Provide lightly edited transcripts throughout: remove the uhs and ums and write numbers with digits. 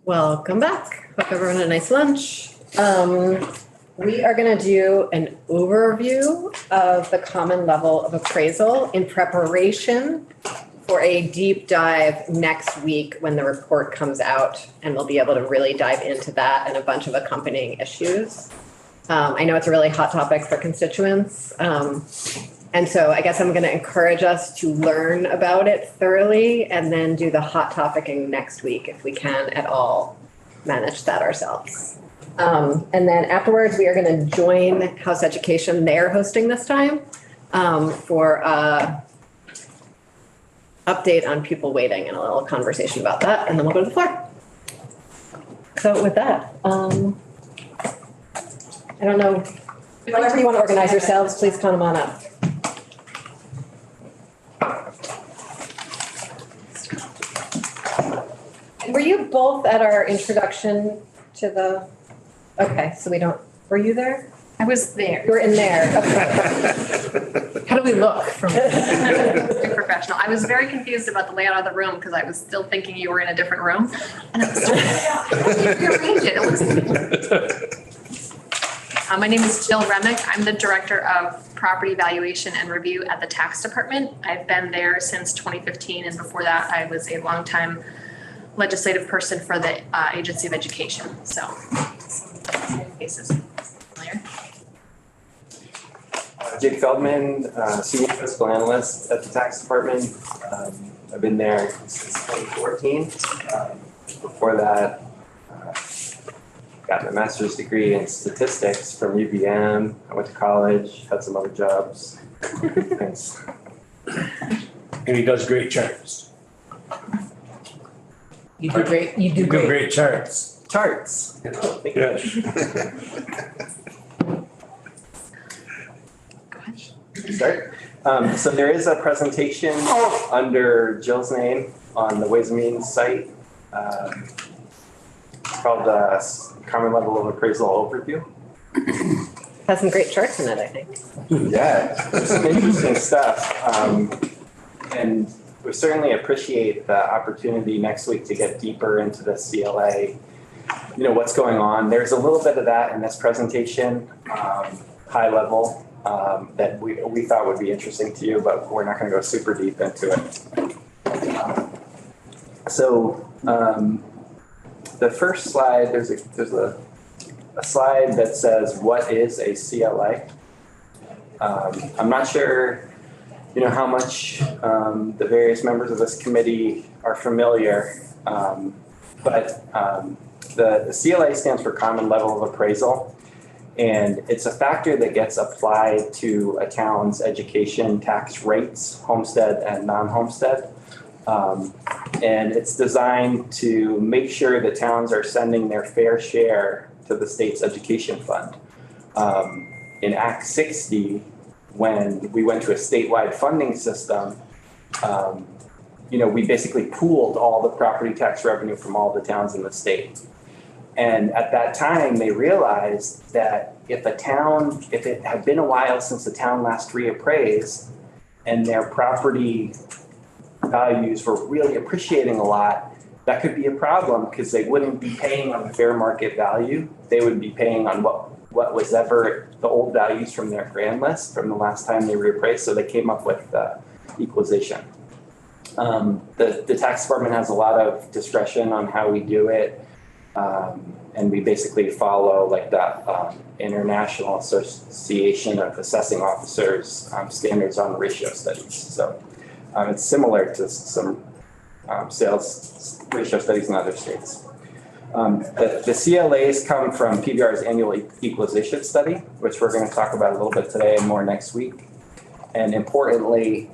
Welcome back. Hope everyone had a nice lunch. We are going to do an overview of the common level of appraisal in preparation for a deep dive next week when the report comes out, and we'll be able to really dive into that and a bunch of accompanying issues. I know it's a really hot topic for constituents. And so I guess I'm going to encourage us to learn about it thoroughly and then do the hot topicing next week if we can at all manage that ourselves. And then afterwards, we are going to join House Education. They're hosting this time for update on pupil weighting and a little conversation about that. And then we'll go to the floor. So with that, I don't know, however you want to organize yourselves, please come on up. Were you both at our introduction to the, okay, so we don't, were you there? I was there. You were in there, okay. How do we look from? Too professional. I was very confused about the layout of the room because I was still thinking you were in a different room. And it was rearrange it. My name is Jill Remick. I'm the Director of Property Valuation and Review at the Tax Department. I've been there since 2015, and before that I was a longtime legislative person for the Agency of Education. So, faces familiar. Jake Feldman, Senior Fiscal Analyst at the Tax Department. I've been there since 2014. Before that, got my master's degree in statistics from UVM. I went to college, had some other jobs. Thanks. And he does great charts. You do great, you do great. Great charts. Charts. Yeah. Start. So there is a presentation under Jill's name on the Ways and Means site. It's called Common Level of Appraisal Overview. Has some great charts in it, I think. Yeah, there's some interesting stuff. And we certainly appreciate the opportunity next week to get deeper into the CLA, what's going on. There's a little bit of that in this presentation, high level, that we thought would be interesting to you, but we're not going to go super deep into it. So the first slide, there's a slide that says, what is a CLA? I'm not sure how much the various members of this committee are familiar, but the CLA stands for Common Level of Appraisal, and it's a factor that gets applied to a town's education tax rates, homestead and non-homestead. And it's designed to make sure that towns are sending their fair share to the state's education fund. In Act 60, when we went to a statewide funding system, we basically pooled all the property tax revenue from all the towns in the state. And at that time, they realized that if it had been a while since the town last reappraised and their property values were really appreciating a lot, that could be a problem because they wouldn't be paying on the fair market value. They would be paying on what was ever the old values from their grand list from the last time they reappraised. So they came up with equalization. The tax department has a lot of discretion on how we do it. And we basically follow like the International Association of Assessing Officers standards on ratio studies. So it's similar to some sales ratio studies in other states. The CLAs come from PBR's annual equalization study, which we're going to talk about a little bit today and more next week. And importantly,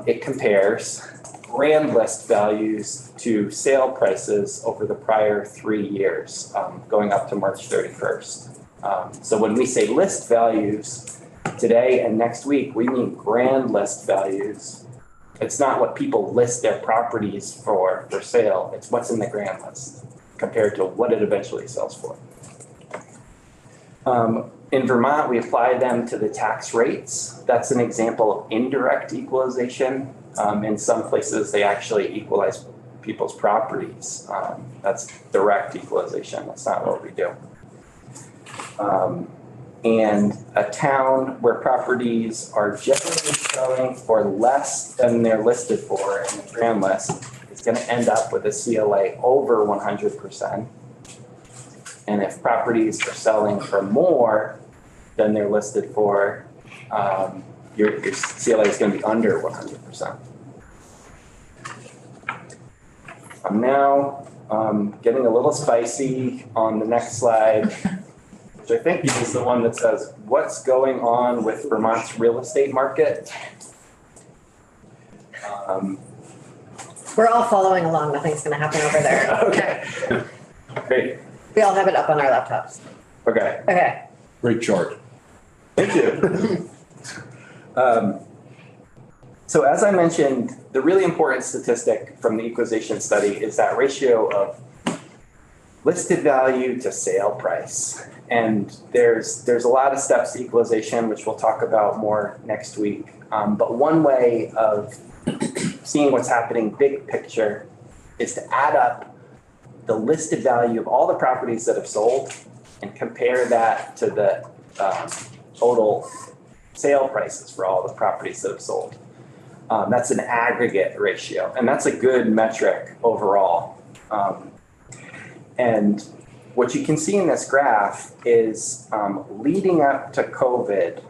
it compares grand list values to sale prices over the prior 3 years, going up to March 31st. So when we say list values today and next week, we mean grand list values. It's not what people list their properties for sale. It's what's in the grand list compared to what it eventually sells for. In Vermont, we apply them to the tax rates. That's an example of indirect equalization. In some places, they actually equalize people's properties. That's direct equalization. That's not what we do. And a town where properties are generally selling for less than they're listed for in the grand list is going to end up with a CLA over 100%. And if properties are selling for more than they're listed for, your CLA is going to be under 100%. I'm now getting a little spicy on the next slide, which I think is the one that says, what's going on with Vermont's real estate market? We're all following along. Nothing's going to happen over there. Okay, great. We all have it up on our laptops. Okay, Okay. Great chart. thank you. So as I mentioned, the really important statistic from the equalization study is that ratio of listed value to sale price. And there's a lot of steps to equalization, which we'll talk about more next week. But one way of seeing what's happening big picture is to add up the listed value of all the properties that have sold and compare that to the total sale prices for all the properties that have sold. That's an aggregate ratio, and that's a good metric overall. And what you can see in this graph is leading up to COVID,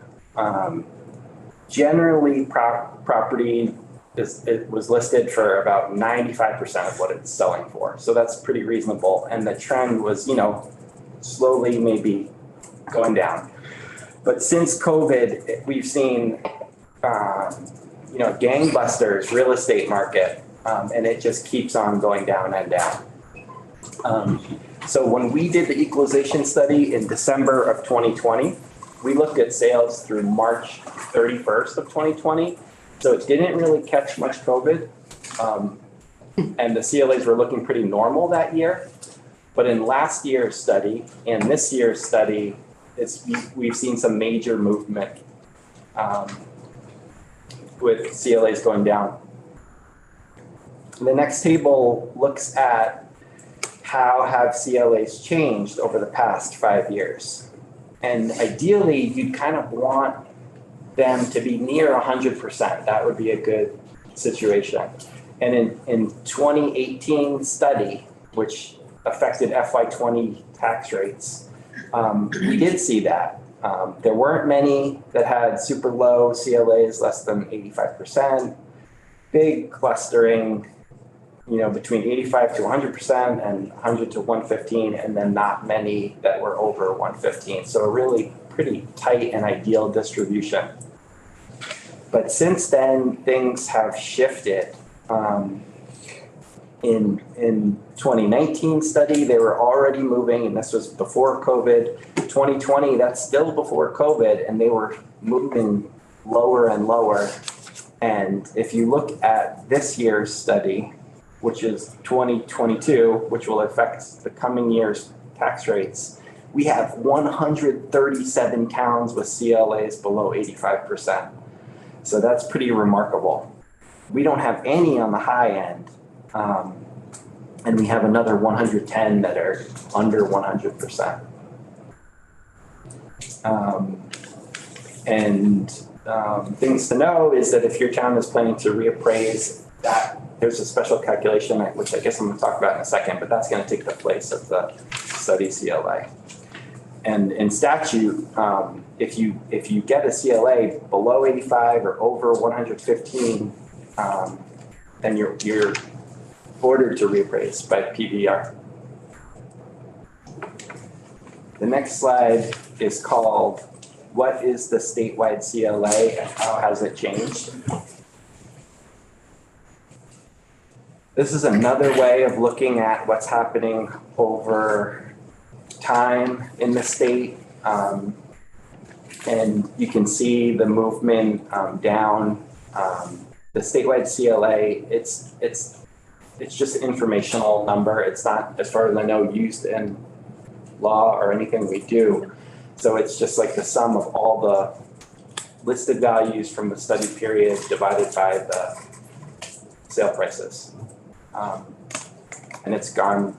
generally property it was listed for about 95% of what it's selling for. So that's pretty reasonable. And the trend was, slowly maybe going down. But since COVID, we've seen, gangbusters real estate market, and it just keeps on going down and down. So when we did the equalization study in December of 2020, we looked at sales through March 31st of 2020. So it didn't really catch much COVID. And the CLAs were looking pretty normal that year. But in last year's study and this year's study, we've seen some major movement with CLAs going down. The next table looks at how have CLAs changed over the past 5 years. And ideally, you'd kind of want them to be near 100%. That would be a good situation. And in 2018 study, which affected FY20 tax rates, we did see that. There weren't many that had super low CLAs, less than 85%, big clustering, between 85 to 100% and 100 to 115, and then not many that were over 115. So a really pretty tight and ideal distribution. But since then, things have shifted. In 2019 study, they were already moving, and this was before COVID. 2020, that's still before COVID, and they were moving lower and lower. And if you look at this year's study, which is 2022, which will affect the coming year's tax rates, we have 137 towns with CLAs below 85%. So that's pretty remarkable. We don't have any on the high end. And we have another 110 that are under 100%. Things to know is that if your town is planning to reappraise, that there's a special calculation, which I guess I'm going to talk about in a second, but that's going to take the place of the study CLA. And in statute, if you get a CLA below 85 or over 115, then you're ordered to reappraise by PBR. The next slide is called, what is the statewide CLA and how has it changed? This is another way of looking at what's happening over time in the state. And you can see the movement down. The statewide CLA, it's just an informational number. It's not, as far as I know, used in law or anything we do. So it's just like the sum of all the listed values from the study period divided by the sale prices. And it's gone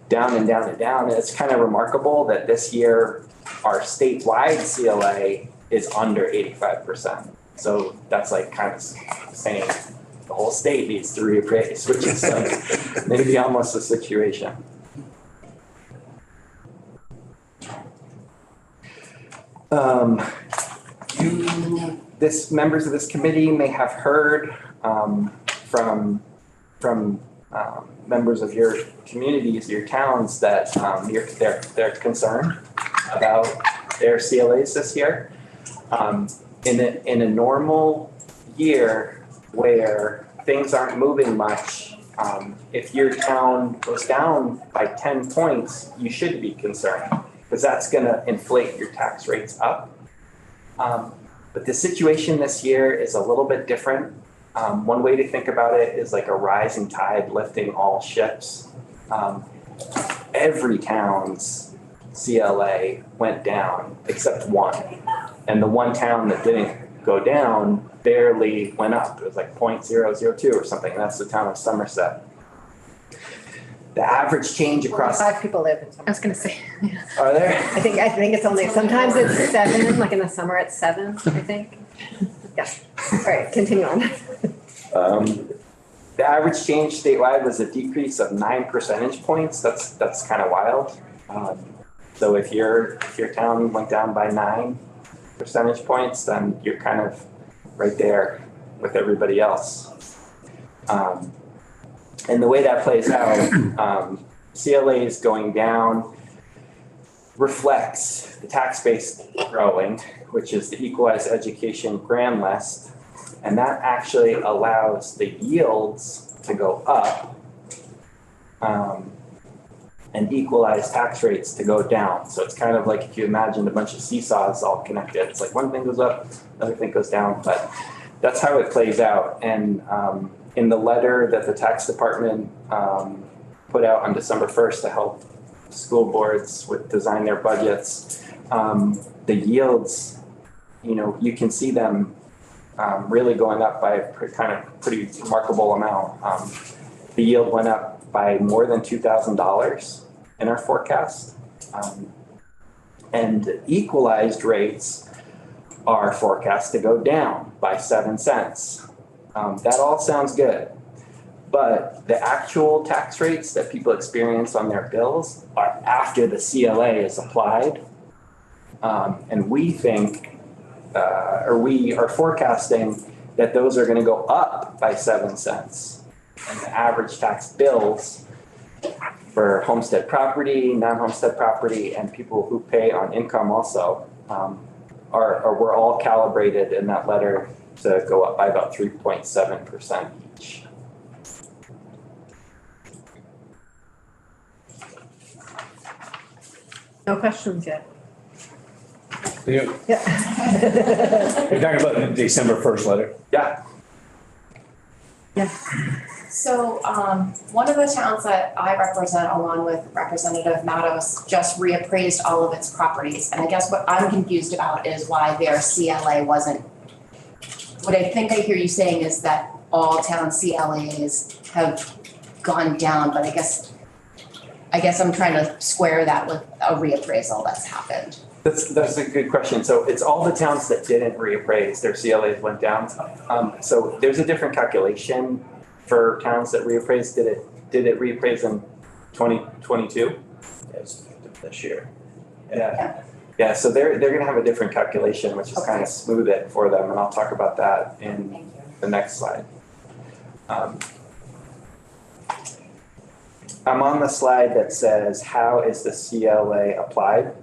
down and down and down. And it's kind of remarkable that this year, our statewide CLA is under 85%. So that's like kind of saying the whole state needs to reappraise, which is like maybe almost a situation. Members of this committee may have heard from members of your communities, your towns, that they're concerned about their CLAs this year. In a normal year where things aren't moving much, if your town goes down by 10 points, you should be concerned because that's going to inflate your tax rates up. But the situation this year is a little bit different. One way to think about it is like a rising tide lifting all ships. Every town's CLA went down except one. And the one town that didn't go down barely went up. It was like 0.002 or something. That's the town of Somerset. The average change across. 5 people live in I Somerset. was gonna say, yeah. Are there? I think it's only, sometimes it's 7, like in the summer it's 7, I think. Yeah, all right, continue on. The average change statewide was a decrease of 9 percentage points. That's kind of wild. So if your town went down by 9 percentage points, then you're kind of right there with everybody else. And the way that plays out, CLAs going down reflects the tax base growing, which is the equalized education grand list. And that actually allows the yields to go up and equalized tax rates to go down. So it's kind of like if you imagined a bunch of seesaws all connected. It's like one thing goes up, another thing goes down, but that's how it plays out. And in the letter that the tax department put out on December 1st to help school boards with design their budgets, the yields, you can see them really going up by a pretty remarkable amount. The yield went up by more than $2,000 in our forecast. And equalized rates are forecast to go down by 7 cents. That all sounds good, but the actual tax rates that people experience on their bills are after the CLA is applied. And we think, we are forecasting that those are going to go up by 7 cents. And the average tax bills for homestead property, non-homestead property, and people who pay on income also were all calibrated in that letter to go up by about 3.7% each. No questions yet. You're Yeah. talking about the December 1st letter? Yeah. So one of the towns that I represent, along with Representative Mattos, just reappraised all of its properties. And I guess what I'm confused about is why their CLA wasn't. What I think I hear you saying is that all town CLAs have gone down, but I guess I'm trying to square that with a reappraisal that's happened. That's a good question. So it's all the towns that didn't reappraise, their CLAs went down. So there's a different calculation for towns that reappraised. Did it reappraise in 2022? Yes, this year. Yeah, so they're gonna have a different calculation, which is kind Okay. of smooth it for them, and I'll talk about that in the next slide. I'm on the slide that says, how is the CLA applied?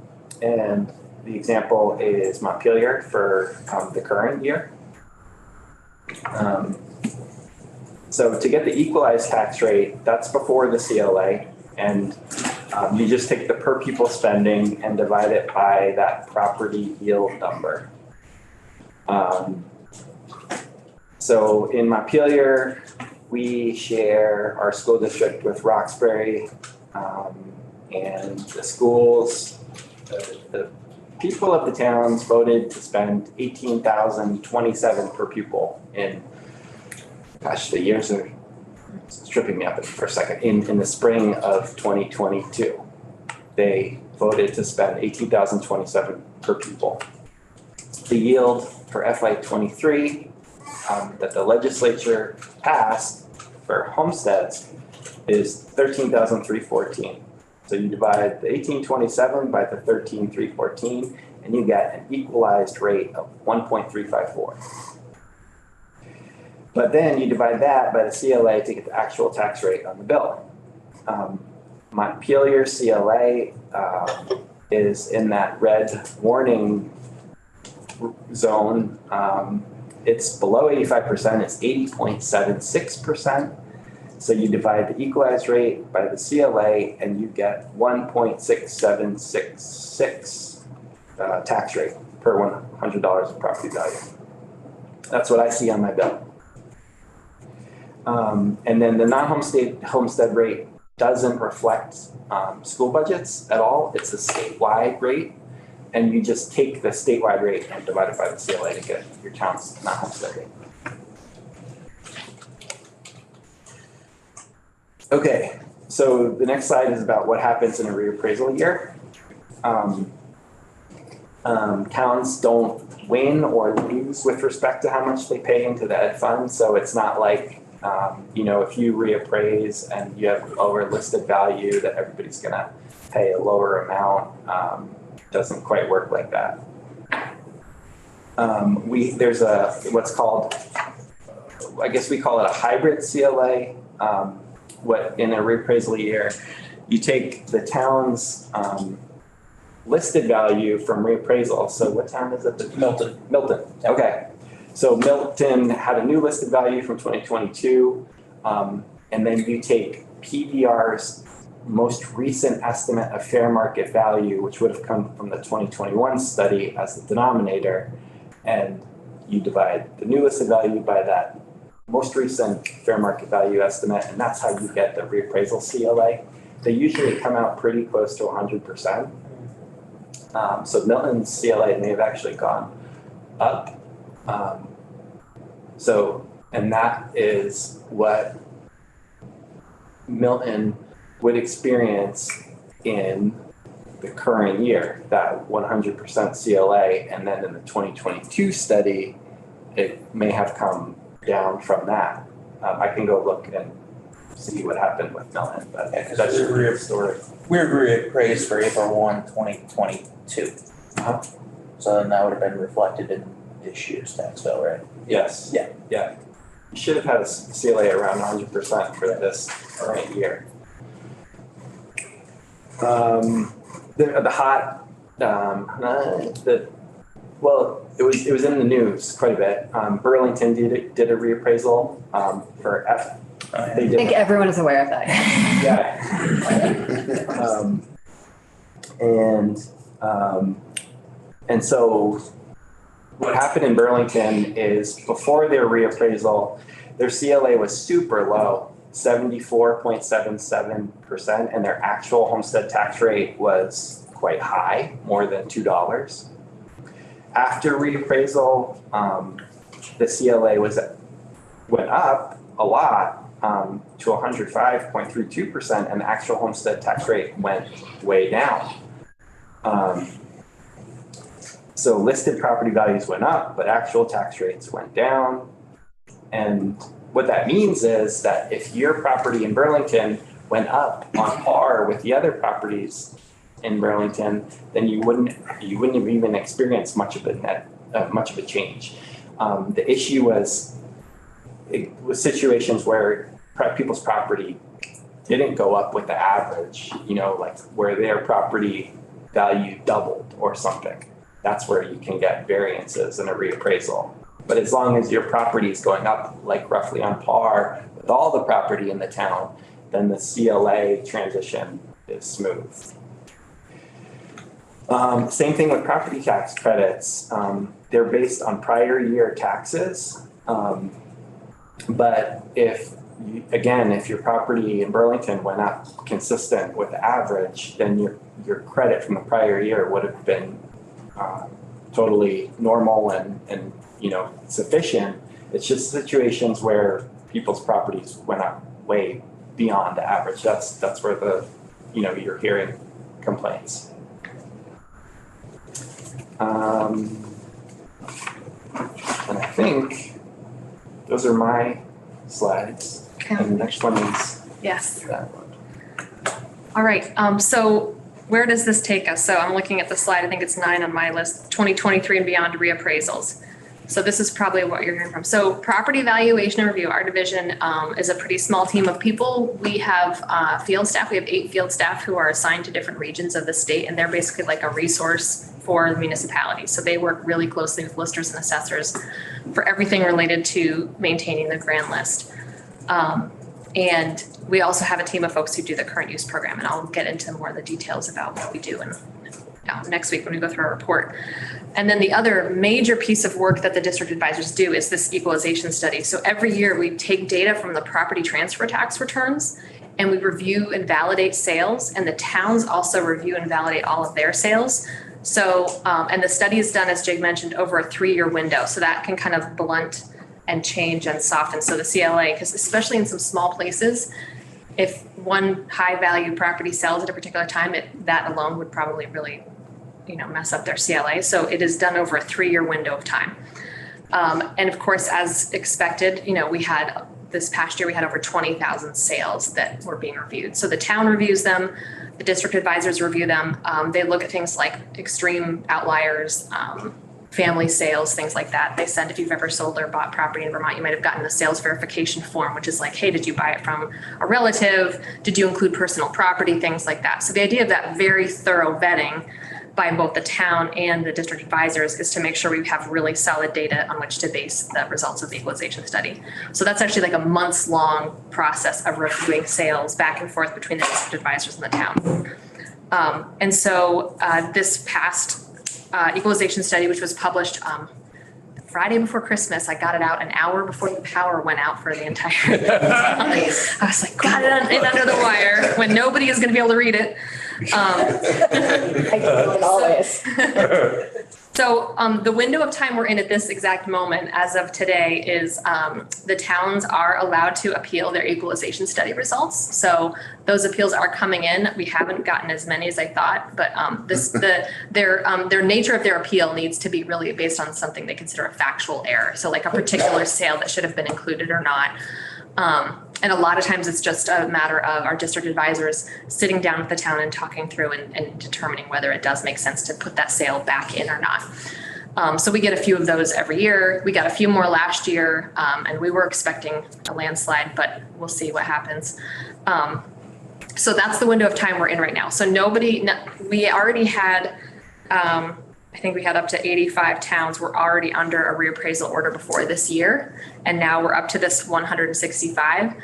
And the example is Montpelier for the current year. So to get the equalized tax rate, that's before the CLA, and you just take the per pupil spending and divide it by that property yield number. So in Montpelier, we share our school district with Roxbury, and the schools, the people of the towns voted to spend $18,027 per pupil in, gosh, the years are it's tripping me up for a second. In the spring of 2022, they voted to spend $18,027 per pupil. The yield for FY23 that the legislature passed for homesteads is $13,314. So you divide the 1827 by the 13,314, and you get an equalized rate of 1.354. But then you divide that by the CLA to get the actual tax rate on the bill. Montpelier CLA is in that red warning zone. It's below 85%, it's 80.76%. So you divide the equalized rate by the CLA and you get 1.6766 tax rate per $100 of property value. That's what I see on my bill. And then the homestead rate doesn't reflect school budgets at all. It's a statewide rate. And you just take the statewide rate and divide it by the CLA to get your town's non-homestead rate. Okay, so the next slide is about what happens in a reappraisal year. Towns don't win or lose with respect to how much they pay into the ed fund. So it's not like, if you reappraise and you have lower listed value that everybody's gonna pay a lower amount. Doesn't quite work like that. There's what's called, I guess we call it a hybrid CLA. What in a reappraisal year, you take the town's listed value from reappraisal. So what town is it? Milton. Milton. Okay. So Milton had a new listed value from 2022, and then you take PBR's most recent estimate of fair market value, which would have come from the 2021 study as the denominator, and you divide the new listed value by that most recent fair market value estimate, and that's how you get the reappraisal CLA. They usually come out pretty close to 100%. So Milton's CLA may have actually gone up. And that is what Milton would experience in the current year, that 100% CLA, and then in the 2022 study, it may have come down from that. I can go look and see what happened with Milton, but that's a real story. We were reappraised for April 1, 2022. Uh-huh. So then that would have been reflected in this year's tax bill, right? Yes. Yeah. Yeah. You should have had a CLA around 100% for this current year. It was in the news quite a bit. Burlington did a reappraisal for F. I think everyone is aware of that. Yeah. And so what happened in Burlington is before their reappraisal, their CLA was super low, 74.77%, and their actual homestead tax rate was quite high, more than $2. After reappraisal, the CLA went up a lot to 105.32%, and the actual homestead tax rate went way down. So listed property values went up, but actual tax rates went down. And what that means is that if your property in Burlington went up on par with the other properties in Burlington, then you wouldn't have even experienced much of a change. The issue was situations where people's property didn't go up with the average, like where their property value doubled or something. That's where you can get variances in a reappraisal. But as long as your property is going up like roughly on par with all the property in the town, then the CLA transition is smooth. Same thing with property tax credits. They're based on prior year taxes. But if your property in Burlington went up consistent with the average, then your credit from the prior year would have been totally normal and sufficient. It's just situations where people's properties went up way beyond the average. That's where you're hearing complaints. And I think those are my slides. Okay. And the next one is Yes. that one. All right, so where does this take us? So I'm looking at the slide, I think it's 9 on my list, 2023 and beyond reappraisals. So this is probably what you're hearing from. So property valuation and review, our division is a pretty small team of people. We have field staff, we have 8 field staff who are assigned to different regions of the state, and they're basically like a resource for the municipality. So they work really closely with listers and assessors for everything related to maintaining the grand list. And we also have a team of folks who do the current use program, and I'll get into more of the details about what we do next week when we go through our report. And then the other major piece of work that the district advisors do is this equalization study. So every year we take data from the property transfer tax returns and we review and validate sales, and the towns also review and validate all of their sales. So, and the study is done, as Jake mentioned, over a 3-year window. So that can kind of blunt and change and soften. So the CLA, because especially in some small places, if one high value property sells at a particular time, that alone would probably really, mess up their CLA. So it is done over a 3-year window of time. And of course, as expected, this past year, we had over 20,000 sales that were being reviewed. So the town reviews them, the district advisors review them. They look at things like extreme outliers, family sales, things like that. They send, if you've ever sold or bought property in Vermont, you might have gotten a sales verification form, which is like, hey, did you buy it from a relative? Did you include personal property? Things like that. So the idea of that very thorough vetting by both the town and the district advisors is to make sure we have really solid data on which to base the results of the equalization study. So that's actually like a months long process of reviewing sales back and forth between the district advisors and the town. And so this past equalization study, which was published Friday before Christmas, I got it out an hour before the power went out for the entire I was like, got it in under the wire when nobody is going to be able to read it. I do it always. So the window of time we're in at this exact moment, as of today, is the towns are allowed to appeal their equalization study results. So those appeals are coming in. We haven't gotten as many as I thought, but their nature of their appeal needs to be really based on something they consider a factual error. So like a particular sale that should have been included or not. And a lot of times it's just a matter of our district advisors sitting down with the town and talking through and determining whether it does make sense to put that sale back in or not. So we get a few of those every year. We got a few more last year, and we were expecting a landslide, but we'll see what happens. So that's the window of time we're in right now. So we already had, I think we had up to 85 towns were already under a reappraisal order before this year. And now we're up to this 165.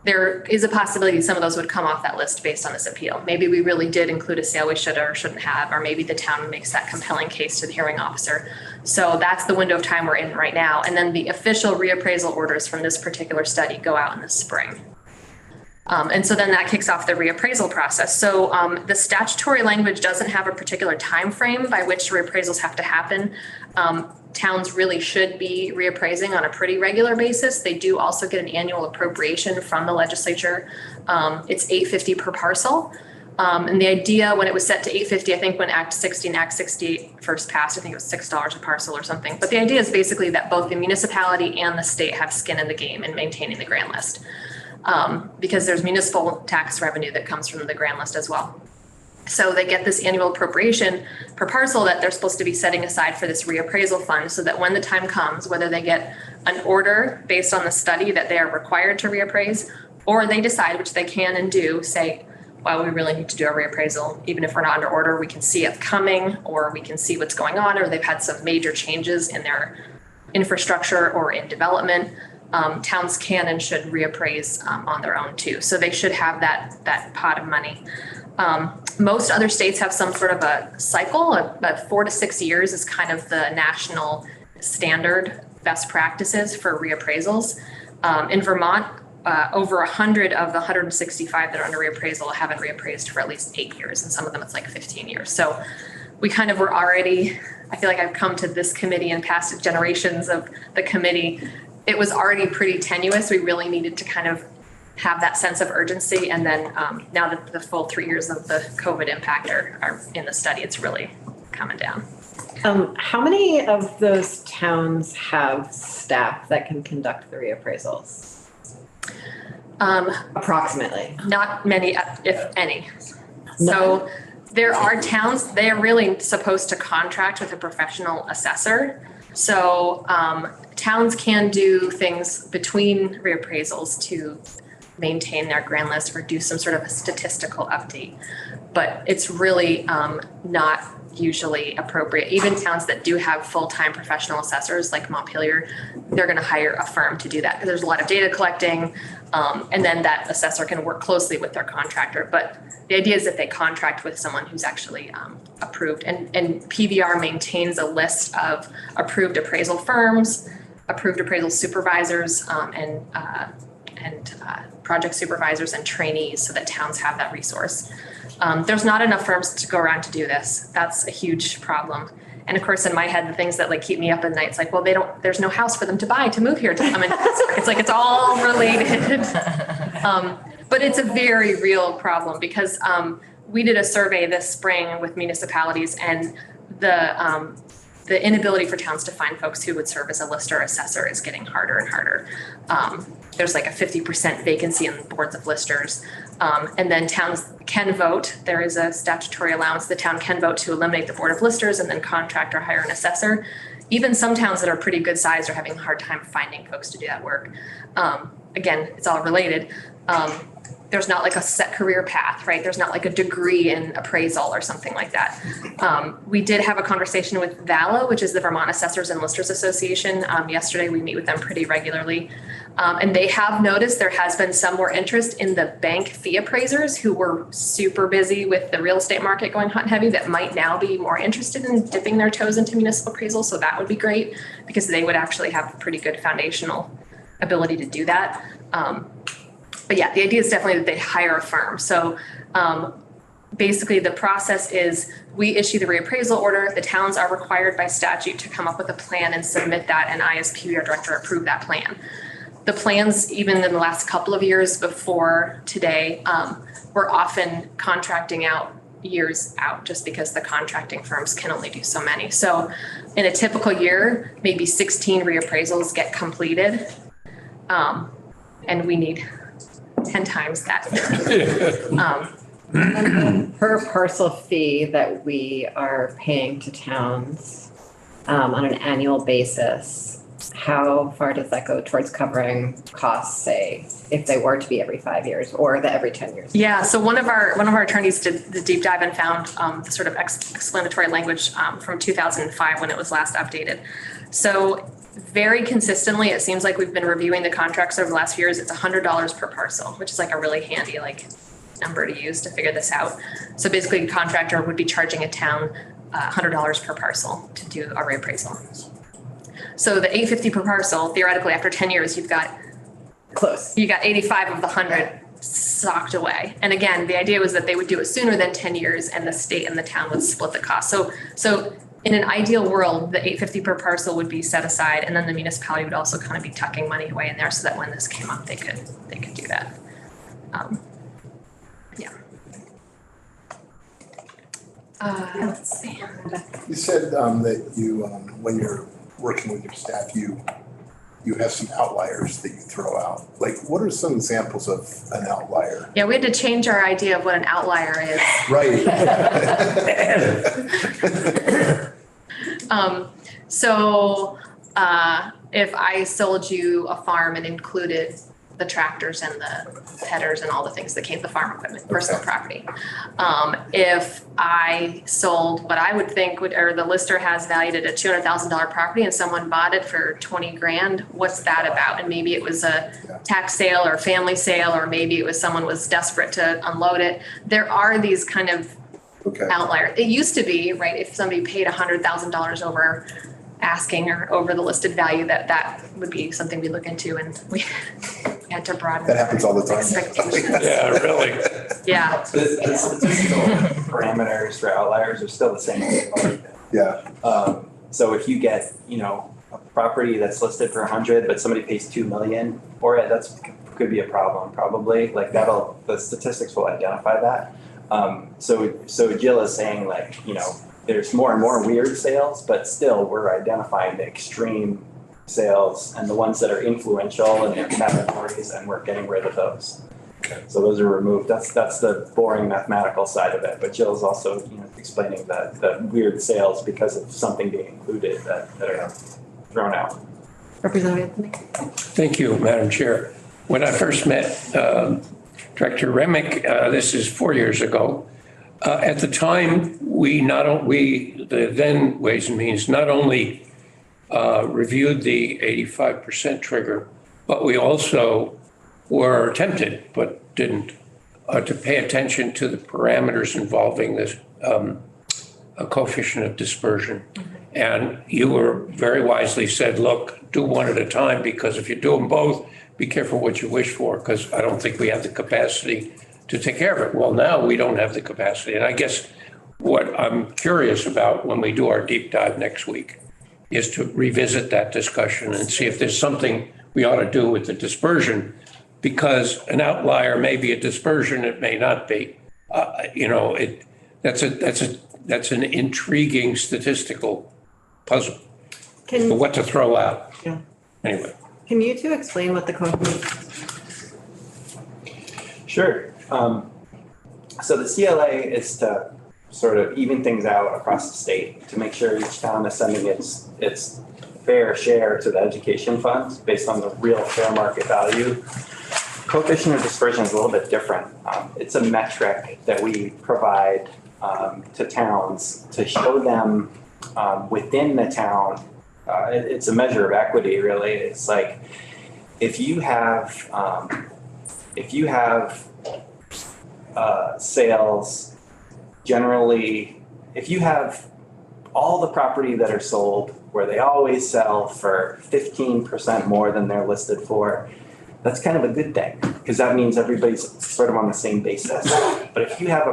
There is a possibility some of those would come off that list based on this appeal. Maybe we really did include a sale we should or shouldn't have, or maybe the town makes that compelling case to the hearing officer. So that's the window of time we're in right now. And then the official reappraisal orders from this particular study go out in the spring. And so then that kicks off the reappraisal process. So the statutory language doesn't have a particular time frame by which reappraisals have to happen. Towns really should be reappraising on a pretty regular basis. They do also get an annual appropriation from the legislature. It's $8.50 per parcel. And the idea when it was set to $8.50, I think when Act 60 and Act 68 first passed, I think it was $6 a parcel or something. But the idea is basically that both the municipality and the state have skin in the game in maintaining the grand list. Because there's municipal tax revenue that comes from the grand list as well. So they get this annual appropriation per parcel that they're supposed to be setting aside for this reappraisal fund so that when the time comes, whether they get an order based on the study that they are required to reappraise, or they decide, which they can and do, say, well, we really need to do a reappraisal. Even if we're not under order, we can see it coming, or we can see what's going on, or they've had some major changes in their infrastructure or in development. Towns can and should reappraise on their own too. So they should have that pot of money. Most other states have some sort of a cycle, about 4 to 6 years is kind of the national standard best practices for reappraisals. In Vermont, over 100 of the 165 that are under reappraisal haven't reappraised for at least 8 years, and some of them it's like 15 years. So we kind of were already, I feel like I've come to this committee and past generations of the committee. It was already pretty tenuous. We really needed to kind of have that sense of urgency. And then now that the full 3 years of the COVID impact are in the study, it's really coming down. How many of those towns have staff that can conduct the reappraisals? Approximately. Not many, if any. So there are towns, they are really supposed to contract with a professional assessor. So towns can do things between reappraisals to maintain their grand list or do some sort of a statistical update. But it's really not usually appropriate. Even towns that do have full-time professional assessors like Montpelier, they're going to hire a firm to do that because there's a lot of data collecting, and then that assessor can work closely with their contractor. But the idea is that they contract with someone who's actually approved, and PVR maintains a list of approved appraisal firms, approved appraisal supervisors, and project supervisors and trainees so that towns have that resource. There's not enough firms to go around to do this. That's a huge problem. And of course, in my head, the things that like keep me up at night, it's like, well, there's no house for them to buy to move here to come in. It's like, it's all related. But it's a very real problem because we did a survey this spring with municipalities, and the inability for towns to find folks who would serve as a lister or assessor is getting harder and harder. There's like a 50% vacancy in boards of listers. And then towns can vote. There is a statutory allowance. The town can vote to eliminate the board of listers and then contract or hire an assessor. Even some towns that are pretty good size are having a hard time finding folks to do that work. Again, it's all related. There's not like a set career path, right? There's not like a degree in appraisal or something like that. We did have a conversation with VALA, which is the Vermont Assessors and Listers Association. Yesterday, we meet with them pretty regularly. And they have noticed there has been some more interest in the bank fee appraisers who were super busy with the real estate market going hot and heavy that might now be more interested in dipping their toes into municipal appraisal. So that would be great because they would actually have pretty good foundational ability to do that. But yeah, the idea is definitely that they hire a firm. So basically the process is we issue the reappraisal order. The towns are required by statute to come up with a plan and submit that, and ISP, our director, approve that plan. The plans, even in the last couple of years before today, were often contracting out years out just because the contracting firms can only do so many. So in a typical year, maybe 16 reappraisals get completed, and we need 10 times that. Per parcel fee that we are paying to towns on an annual basis, how far does that go towards covering costs, say, if they were to be every 5 years or the every 10 years? Yeah, so one of our attorneys did the deep dive and found the sort of explanatory language from 2005 when it was last updated. So very consistently, it seems like we've been reviewing the contracts over the last few years. It's $100 per parcel, which is like a really handy number to use to figure this out. So basically, a contractor would be charging a town $100 per parcel to do a reappraisal. So the $850 per parcel, theoretically, after 10 years, you've got Close. You got 85 of the 100 socked away. And again, the idea was that they would do it sooner than 10 years, and the state and the town would split the cost. So in an ideal world, the $850 per parcel would be set aside, and then the municipality would also kind of be tucking money away in there so that when this came up, they could do that. Yeah. Let's see. You said that you, when you're working with your staff, you have some outliers that you throw out. Like, what are some examples of an outlier? Yeah, we had to change our idea of what an outlier is. Right. So if I sold you a farm and included the tractors and the headers and all the things that came with the farm equipment, personal property. If I sold what I would think or the lister has valued at a $200,000 property and someone bought it for 20 grand, what's that about? And maybe it was a tax sale or family sale, or maybe it was someone was desperate to unload it. There are these kind of outliers. It used to be, right, if somebody paid $100,000 over asking or over the listed value, that would be something we look into, and we had to broaden. That happens all the time. Expectations. Yeah, really. Yeah. The statistical parameters for outliers are still the same. Yeah. So if you get, a property that's listed for 100, but somebody pays 2 million for it, that's could be a problem, probably, like the statistics will identify that. So Jill is saying like, you know, there's more and more weird sales, but still we're identifying the extreme sales and the ones that are influential in their categories, and we're getting rid of those. So those are removed. That's the boring mathematical side of it. But Jill's also, you know, explaining the weird sales because of something being included that are thrown out. Representative Anthony? Thank you, Madam Chair. When I first met Director Remick, this is 4 years ago, at the time, the then Ways and Means, not only reviewed the 85% trigger, but we also were tempted, but didn't, to pay attention to the parameters involving this a coefficient of dispersion. And you were very wisely said, look, do one at a time, because if you do them both, be careful what you wish for, because I don't think we have the capacity to take care of it. Well, now we don't have the capacity. And I guess what I'm curious about when we do our deep dive next week is to revisit that discussion and see if there's something we ought to do with the dispersion, because an outlier may be a dispersion, it may not be. You know, that's an intriguing statistical puzzle. What to throw out. Yeah. Anyway. Can you two explain what the coefficient? Sure. So the CLA is to sort of even things out across the state to make sure each town is sending its fair share to the education funds based on the real fair market value. Coefficient of dispersion is a little bit different. It's a metric that we provide to towns to show them within the town. It's a measure of equity, really. It's like if you have sales, generally, if you have all the property that are sold where they always sell for 15% more than they're listed for, that's kind of a good thing, because that means everybody's sort of on the same basis. But if you have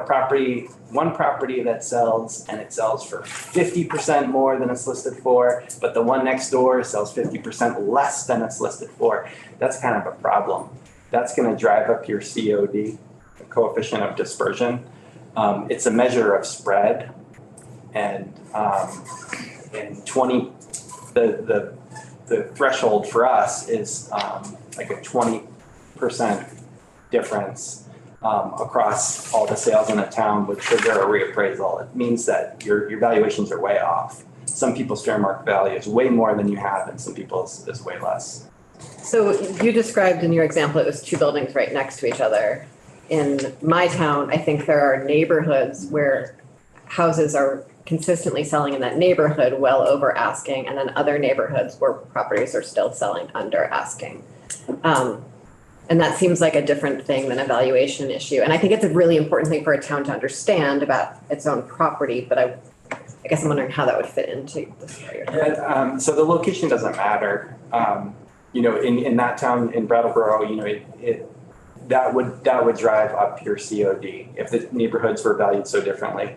one property that sells and it sells for 50% more than it's listed for, but the one next door sells 50% less than it's listed for, that's kind of a problem. That's going to drive up your COD, the coefficient of dispersion. It's a measure of spread, and the threshold for us is like a 20% difference across all the sales in a town would trigger a reappraisal. It means that your valuations are way off. Some people's fair market value is way more than you have, and some people's is way less. So you described in your example, it was two buildings right next to each other. In my town, I think there are neighborhoods where houses are consistently selling in that neighborhood well over asking, and then other neighborhoods where properties are still selling under asking. And that seems like a different thing than a valuation issue. And I think it's a really important thing for a town to understand about its own property, but I guess I'm wondering how that would fit into this area. So the location doesn't matter. You know, in that town in Brattleboro, you know, that would drive up your COD if the neighborhoods were valued so differently.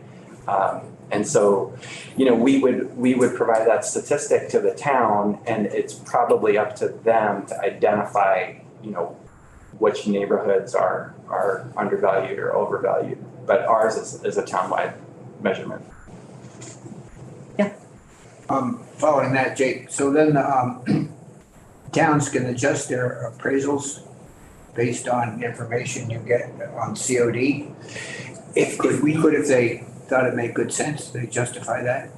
And so, you know, we would provide that statistic to the town, and it's probably up to them to identify, you know, which neighborhoods are undervalued or overvalued. But ours is a townwide measurement. Yeah. Following that, Jake, so then towns can adjust their appraisals based on information you get on COD. If they thought it made good sense, they justify that.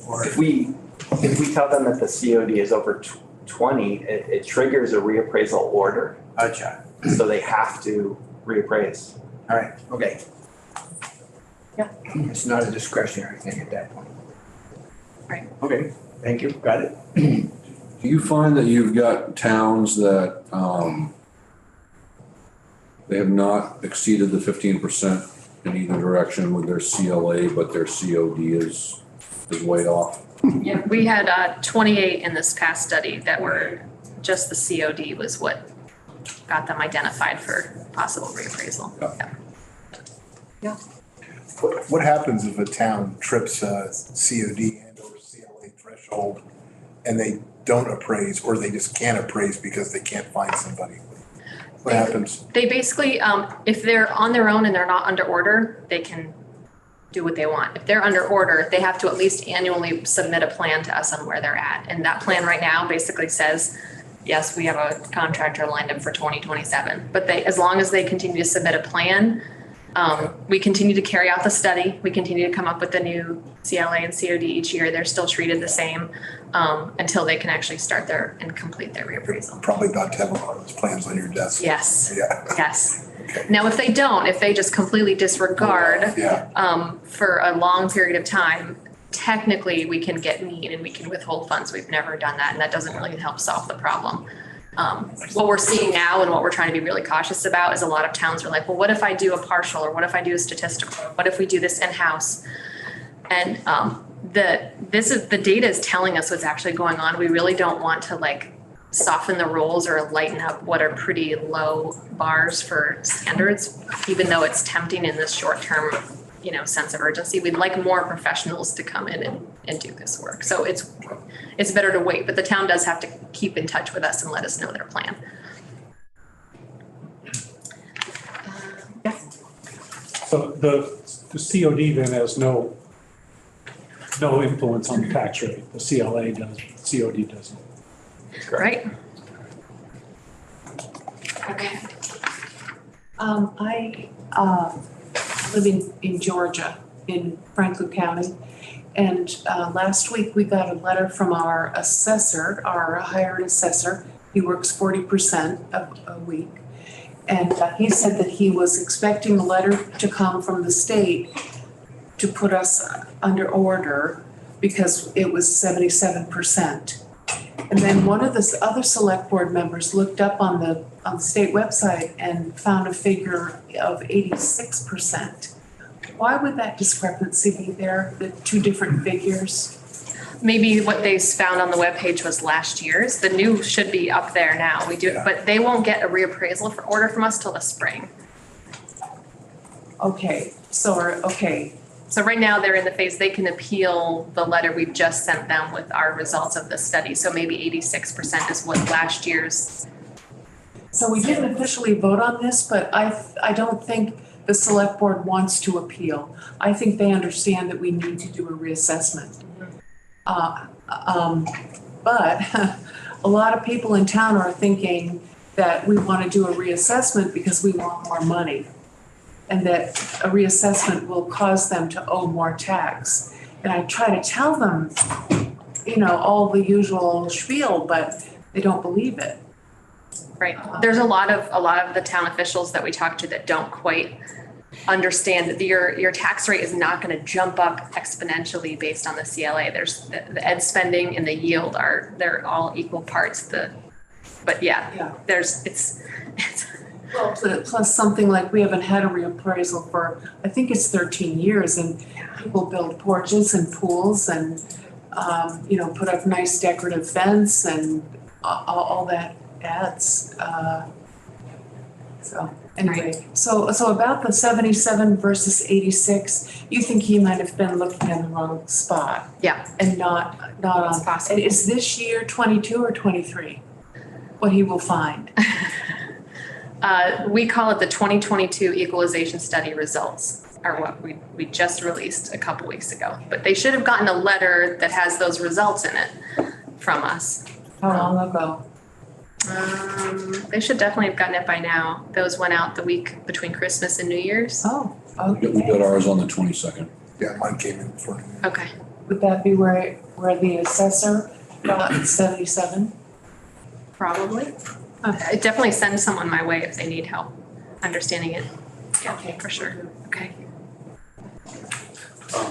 Or if we tell them that the COD is over 20, it triggers a reappraisal order. Gotcha. So they have to reappraise. All right, okay. Yeah. It's not a discretionary thing at that point. Right. Okay, thank you, got it. Do you find that you've got towns that they have not exceeded the 15% in either direction with their CLA, but their COD is way off? Yeah, we had 28 in this past study that were just the COD was what got them identified for possible reappraisal. Yeah. What happens if a town trips a COD and or CLA threshold and they don't appraise, or they just can't appraise because they can't find somebody? What happens? They basically, if they're on their own and they're not under order, they can do what they want. If they're under order, they have to at least annually submit a plan to us on where they're at. And that plan right now basically says, yes, we have a contractor lined up for 2027. But as long as they continue to submit a plan, we continue to carry out the study. We continue to come up with the new CLA and COD each year. They're still treated the same until they can actually start and complete their reappraisal. Probably not to have a lot of those plans on your desk. Yes. Yeah. Yes. Okay. Now, if they just completely disregard Yeah. for a long period of time, technically we can get mean and we can withhold funds. We've never done that, and that doesn't really help solve the problem. What we're seeing now and what we're trying to be really cautious about is a lot of towns are like, well, what if I do a partial, or what if I do a statistical? What if we do this in-house? And the data is telling us what's actually going on. We really don't want to like soften the rules or lighten up what are pretty low bars for standards, even though it's tempting in this short-term, sense of urgency. We'd like more professionals to come in and do this work. So it's better to wait, but the town does have to keep in touch with us and let us know their plan. So the COD then has no influence on the tax rate. The CLA does, COD doesn't. Right? Okay. I live in Georgia, in Franklin County. And last week we got a letter from our assessor, our hired assessor. He works 40% of a week. And he said that he was expecting a letter to come from the state to put us under order because it was 77%. And then one of the other select board members looked up on the state website and found a figure of 86%. Why would that discrepancy be there, the two different figures? Maybe what they found on the webpage was last year's. The new should be up there now. We do, but they won't get a reappraisal order from us till the spring. Okay, so right now they're in the phase, they can appeal the letter we've just sent them with our results of the study. So maybe 86% is what last year's. So we didn't officially vote on this, but I don't think the select board wants to appeal. I think they understand that we need to do a reassessment. But a lot of people in town are thinking that we want to do a reassessment because we want more money, and that a reassessment will cause them to owe more tax. And I try to tell them, all the usual spiel, but they don't believe it. Right. There's a lot of the town officials that we talk to that don't quite understand that your tax rate is not going to jump up exponentially based on the CLA. There's the ed spending and the yield they're all equal parts. It's Well, plus something like we haven't had a reappraisal for, I think it's 13 years, and people build porches and pools and, put up nice decorative fence and all that adds. So anyway, so about the 77 versus 86, you think he might have been looking in the wrong spot? Yeah. And not on. Possible. And is this year 22 or 23? What he will find? We call it the 2022 equalization study results, are what we just released a couple weeks ago. But they should have gotten a letter that has those results in it from us. How long ago? They should definitely have gotten it by now. Those went out the week between Christmas and New Year's. Oh, okay. We got ours on the 22nd. Yeah, mine came in before. Okay. Would that be where the assessor got 77? Probably. I definitely send someone my way if they need help understanding it. Yeah, Okay. for sure. Okay.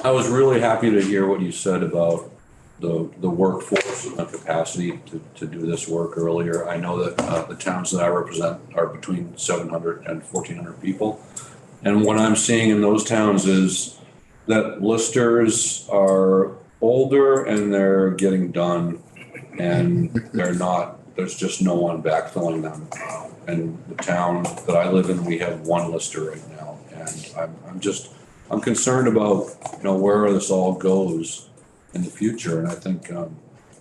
I was really happy to hear what you said about the workforce and the capacity to do this work earlier. I know that the towns that I represent are between 700 and 1,400 people. And what I'm seeing in those towns is that listers are older and they're getting done, and there's just no one backfilling them. And the town that I live in, we have one lister right now. And I'm concerned about, where this all goes in the future. And I think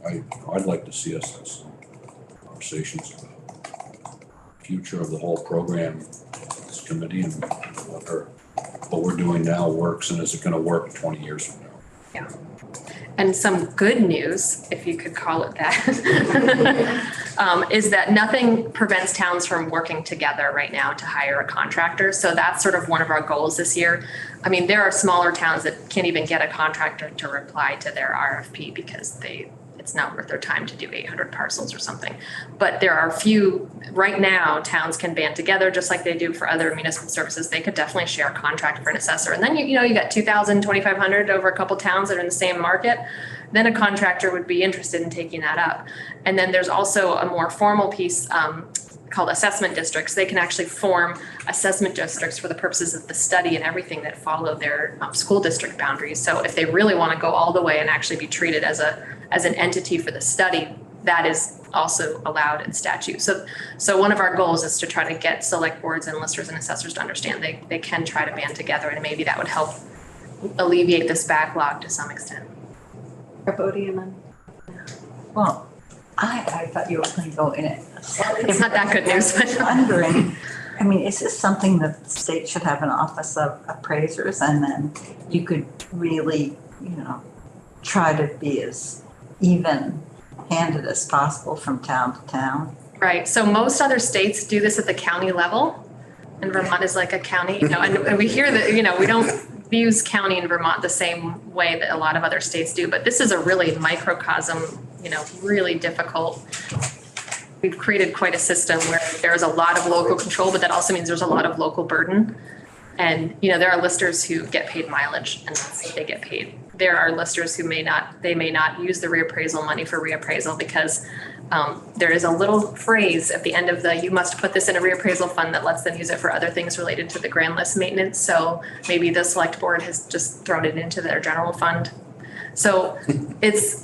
I'd like to see us have some conversations about the future of the whole program, this committee, and what we're doing now works, and is it gonna work 20 years from now? Yeah. And some good news, if you could call it that, is that nothing prevents towns from working together right now to hire a contractor. So that's sort of one of our goals this year. I mean, there are smaller towns that can't even get a contractor to reply to their RFP because it's not worth their time to do 800 parcels or something. But there are a few, right now, towns can band together just like they do for other municipal services. They could definitely share a contract for an assessor. And then, you got 2,000, 2,500 over a couple towns that are in the same market. Then a contractor would be interested in taking that up. And then there's also a more formal piece called assessment districts. They can actually form assessment districts for the purposes of the study and everything that follow their school district boundaries. So if they really want to go all the way and actually be treated as an entity for the study, that is also allowed in statute. So one of our goals is to try to get select boards and listers and assessors to understand they can try to band together, and maybe that would help alleviate this backlog to some extent. Well, I thought you were going to go in it. It's not that good news, but Wondering, I mean, is this something that the state should have an office of appraisers, and then you could really, try to be as even-handed as possible from town to town? Right. So most other states do this at the county level, and Vermont is like a county, and we hear that, we don't use county in Vermont the same way that a lot of other states do, but this is a really microcosm, really difficult. We've created quite a system where there's a lot of local control, but that also means there's a lot of local burden. And, there are listers who get paid mileage, and that's what they get paid. There are listers who may not use the reappraisal money for reappraisal because there is a little phrase at the end of you must put this in a reappraisal fund that lets them use it for other things related to the grand list maintenance. So maybe the select board has just thrown it into their general fund. So it's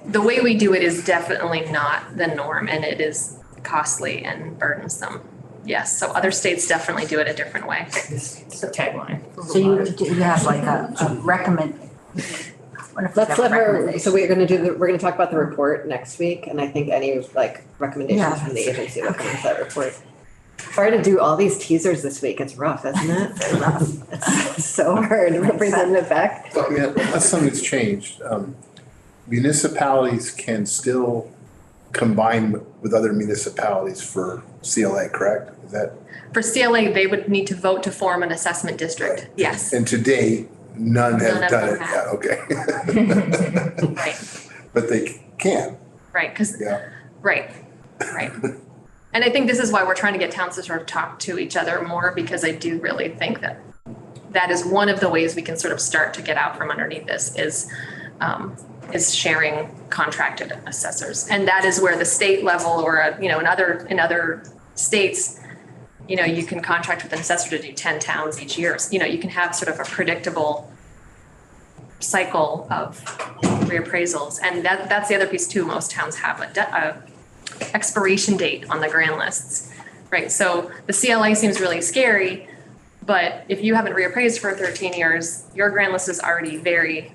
the way we do it is definitely not the norm, and it is costly and burdensome. Yes, so other states definitely do it a different way. It's a tagline. So you have like a recommend. Let's let her, so we're gonna talk about the report next week, and I think any recommendations from the agency will come into that report. Sorry to do all these teasers this week. It's rough, isn't it? It's rough. It's so hard. Representative Beck? Well, that's something that's changed. Municipalities can still combine with other municipalities for CLA, correct? Is that? For CLA, they would need to vote to form an assessment district, right. Yes. And to date, none have done it yet, okay. Right. But they can. Right, because, yeah. Right. And I think this is why we're trying to get towns to sort of talk to each other more, because I do really think that is one of the ways we can sort of start to get out from underneath this is sharing contracted assessors. And that is where the state level or, in other states, you can contract with an assessor to do 10 towns each year. You can have sort of a predictable cycle of reappraisals. And that's the other piece too. Most towns have a expiration date on the grand lists, right? So the CLA seems really scary, but if you haven't reappraised for 13 years, your grand list is already very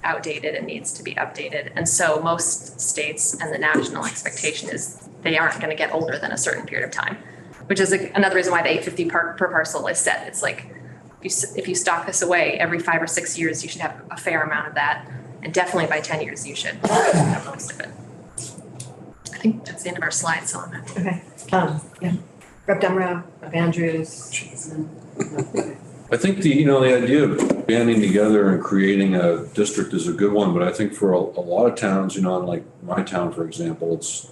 outdated and needs to be updated. And so most states and the national expectation is they aren't going to get older than a certain period of time, which is another reason why the $850 per parcel is set. It's like, if you stock this away every 5 or 6 years, you should have a fair amount of that. And definitely by 10 years, you should have most of it. I think that's the end of our slides on that. Okay. Yeah. Rep. Demrow, Rep. Andrews. I think the idea of banding together and creating a district is a good one, but I think for a lot of towns, like my town, for example, it's,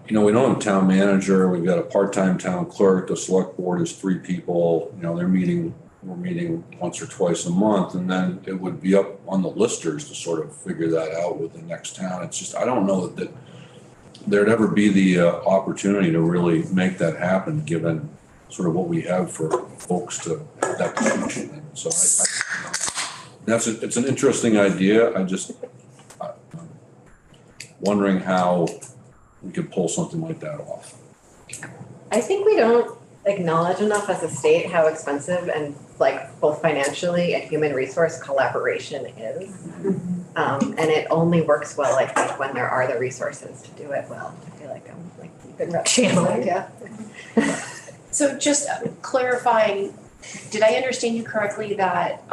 we don't have a town manager, we've got a part-time town clerk, the select board is 3 people, we're meeting once or twice a month, and then it would be up on the listers to sort of figure that out with the next town. It's just, I don't know that there'd ever be the opportunity to really make that happen, given sort of what we have for folks to have that discussion. So it's an interesting idea. I'm wondering how we could pull something like that off. I think we don't acknowledge enough as a state how expensive and both financially and human resource collaboration is. And it only works well, I think, when there are the resources to do it well. I feel like I'm like, you can channel, yeah. So just clarifying, did I understand you correctly that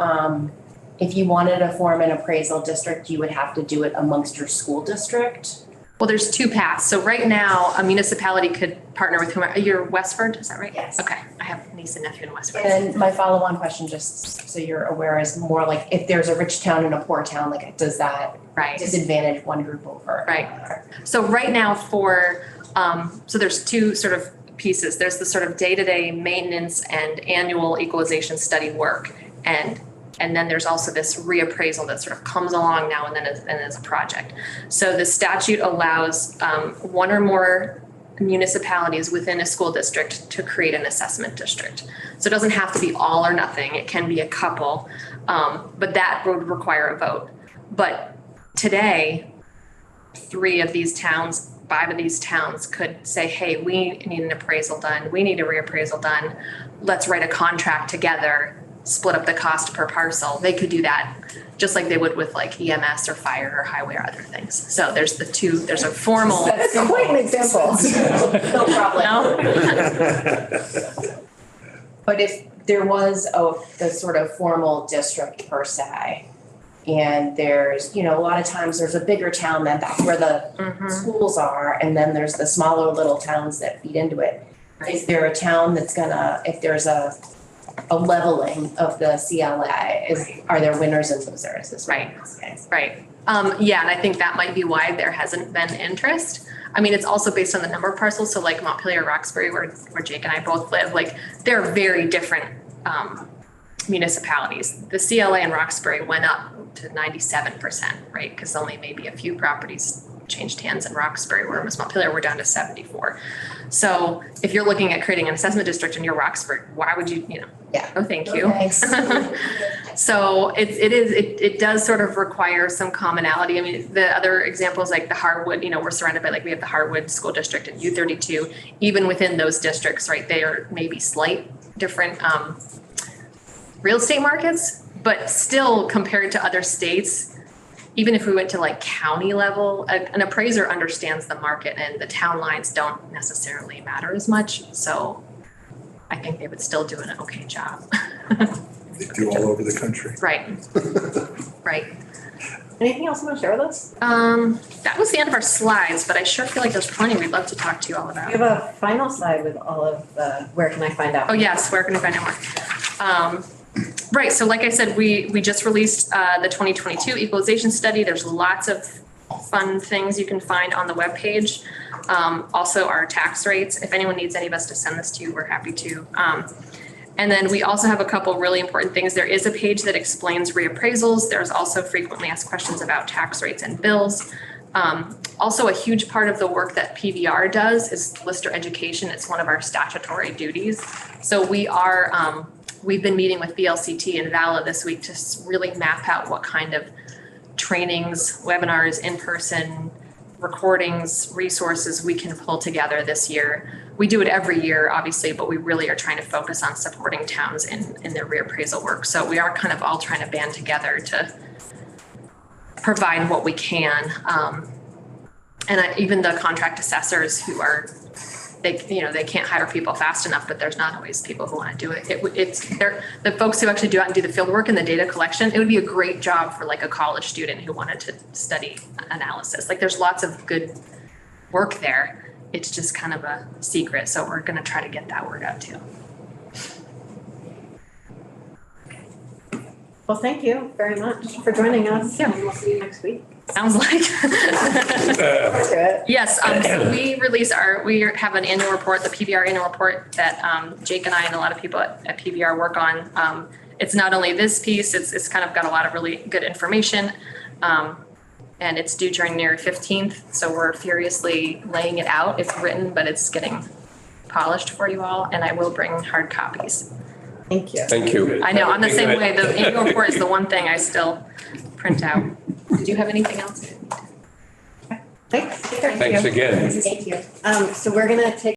if you wanted to form an appraisal district, you would have to do it amongst your school district? Well, there's two paths. So right now, a municipality could partner with whomever. You're Westford, is that right? Yes. Okay, I have a niece and nephew in Westford. And my follow-on question, just so you're aware, is more like if there's a rich town and a poor town, like does that Right. disadvantage one group over? Right. So right now for, so there's two sort of pieces. There's the sort of day-to-day maintenance and annual equalization study work. And then there's also this reappraisal that sort of comes along now and then as a project. So the statute allows one or more municipalities within a school district to create an assessment district. So it doesn't have to be all or nothing. It can be a couple, but that would require a vote. But today, 5 of these towns could say, hey, we need an appraisal done. We need a reappraisal done. Let's write a contract together, split up the cost per parcel. They could do that just like they would with like EMS or fire or highway or other things. So there's there's a formal. That's quite an example. No problem. No? But if there was the sort of formal district per se, and there's, a lot of times there's a bigger town that's where the schools are, and then there's the smaller little towns that feed into it. Right. Is there a town that's if there's a leveling of the CLA, are there winners and losers? Right. Right. Yeah, and I think that might be why there hasn't been interest. I mean, it's also based on the number of parcels. So like Montpelier, Roxbury, where Jake and I both live, like they're very different municipalities. The CLA in Roxbury went up to 97%, right? Because only maybe a few properties changed hands in Roxbury, whereas Montpelier we're down to 74. So if you're looking at creating an assessment district in your Roxbury, why would you, Yeah. Oh, thank you. No, thanks. So it does sort of require some commonality. I mean, the other examples like the Harwood, we're surrounded by we have the Harwood School District and U32. Even within those districts, right, they are maybe slight different real estate markets, but still compared to other states, even if we went to like county level, an appraiser understands the market and the town lines don't necessarily matter as much. So I think they would still do an okay job. They do all over the country. Right. Right. Anything else you want to share with us? That was the end of our slides, but I sure feel like there's plenty we'd love to talk to you all about. We have a final slide with all of the, where can I find out? Oh, yes, where can I find out more? Right, so like I said, we just released the 2022 equalization study. There's lots of fun things you can find on the webpage. Also our tax rates. If anyone needs any of us to send this to you, we're happy to. And then we also have a couple really important things. There is a page that explains reappraisals. There's also frequently asked questions about tax rates and bills. Also a huge part of the work that PVR does is lister education. It's one of our statutory duties. So we've been meeting with VLCT and VALA this week to really map out what kind of trainings, webinars, in-person recordings, resources we can pull together this year. We do it every year, obviously, but we really are trying to focus on supporting towns in their reappraisal work. So we are kind of all trying to band together to provide what we can. Even the contract assessors who are, they can't hire people fast enough, but there's not always people who want to do it. They're the folks who actually do out and do the field work and the data collection. It would be a great job for like a college student who wanted to study analysis. Like there's lots of good work there. It's just kind of a secret. So we're going to try to get that word out too. Well, thank you very much for joining us. Yeah. And we'll see you next week. Sounds like. Yes, so we have an annual report, the PVR annual report that Jake and I and a lot of people at PVR work on. It's not only this piece, it's kind of got a lot of really good information. And it's due January 15th, so we're furiously laying it out. It's written, but it's getting polished for you all, and I will bring hard copies. Thank you. Thank you. I know, I'm the same way. The annual report is the one thing I still print out. Did you have anything else? Thanks. Thanks again. Thank you. So we're gonna take